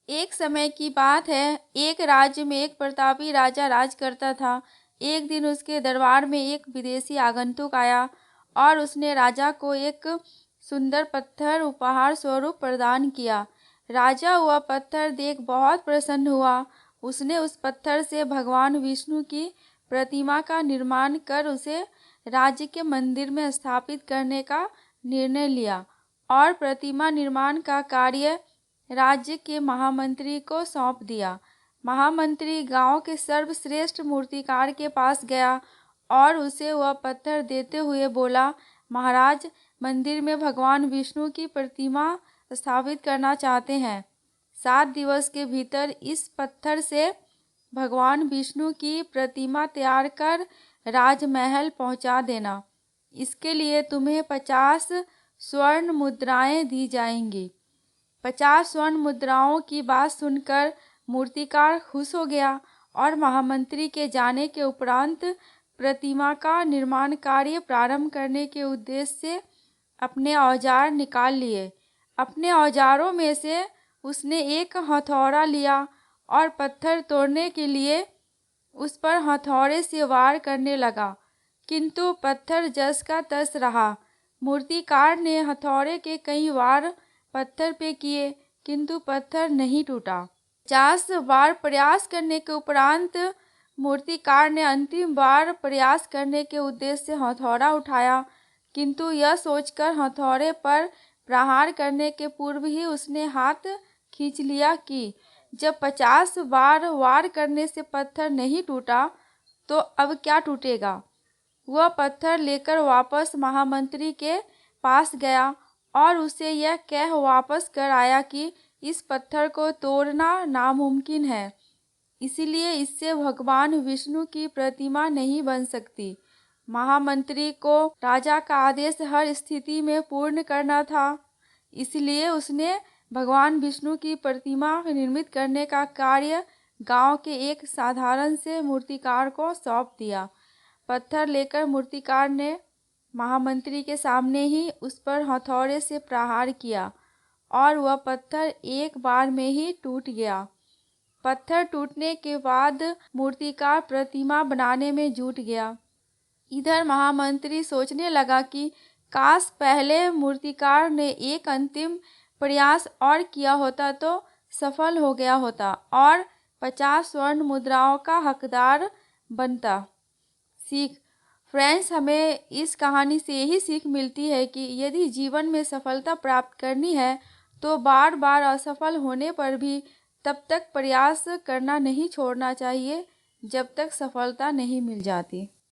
एक समय की बात है, एक राज्य में एक प्रतापी राजा राज करता था। एक दिन उसके दरबार में एक विदेशी आगंतुक आया और उसने राजा को एक सुंदर पत्थर उपहार स्वरूप प्रदान किया। राजा वह पत्थर देख बहुत प्रसन्न हुआ। उसने उस पत्थर से भगवान विष्णु की प्रतिमा का निर्माण कर उसे राज्य के मंदिर में स्थापित करने का निर्णय लिया और प्रतिमा निर्माण का कार्य राज्य के महामंत्री को सौंप दिया। महामंत्री गांव के सर्वश्रेष्ठ मूर्तिकार के पास गया और उसे वह पत्थर देते हुए बोला, महाराज, मंदिर में भगवान विष्णु की प्रतिमा स्थापित करना चाहते हैं। 7 दिवस के भीतर इस पत्थर से भगवान विष्णु की प्रतिमा तैयार कर राजमहल पहुंचा देना। इसके लिए तुम्हें 50 स्वर्ण मुद्राएं दी जाएंगी। 50 स्वर्ण मुद्राओं की बात सुनकर मूर्तिकार खुश हो गया और महामंत्री के जाने के उपरांत प्रतिमा का निर्माण कार्य प्रारंभ करने के उद्देश्य से अपने औजार निकाल लिए। अपने औजारों में से उसने एक हथौड़ा लिया और पत्थर तोड़ने के लिए उस पर हथौड़े से वार करने लगा, किंतु पत्थर जस का तस रहा। मूर्तिकार ने हथौड़े के कई वार पत्थर पे किए, किंतु पत्थर नहीं टूटा। 50 बार प्रयास करने के उपरांत मूर्तिकार ने अंतिम बार प्रयास करने के उद्देश्य से हथौड़ा उठाया, किंतु यह सोचकर हथौड़े पर प्रहार करने के पूर्व ही उसने हाथ खींच लिया कि जब 50 बार वार करने से पत्थर नहीं टूटा तो अब क्या टूटेगा। वह पत्थर लेकर वापस महामंत्री के पास गया और उसे यह कह वापस कर आया कि इस पत्थर को तोड़ना नामुमकिन है, इसलिए इससे भगवान विष्णु की प्रतिमा नहीं बन सकती। महामंत्री को राजा का आदेश हर स्थिति में पूर्ण करना था, इसलिए उसने भगवान विष्णु की प्रतिमा निर्मित करने का कार्य गांव के एक साधारण से मूर्तिकार को सौंप दिया। पत्थर लेकर मूर्तिकार ने महामंत्री के सामने ही उस पर हथौड़े से प्रहार किया और वह पत्थर एक बार में ही टूट गया। पत्थर टूटने के बाद मूर्तिकार प्रतिमा बनाने में जुट गया। इधर महामंत्री सोचने लगा कि काश पहले मूर्तिकार ने एक अंतिम प्रयास और किया होता तो सफल हो गया होता और 50 स्वर्ण मुद्राओं का हकदार बनता। सीख फ्रेंड्स, हमें इस कहानी से यही सीख मिलती है कि यदि जीवन में सफलता प्राप्त करनी है तो बार बार असफल होने पर भी तब तक प्रयास करना नहीं छोड़ना चाहिए जब तक सफलता नहीं मिल जाती।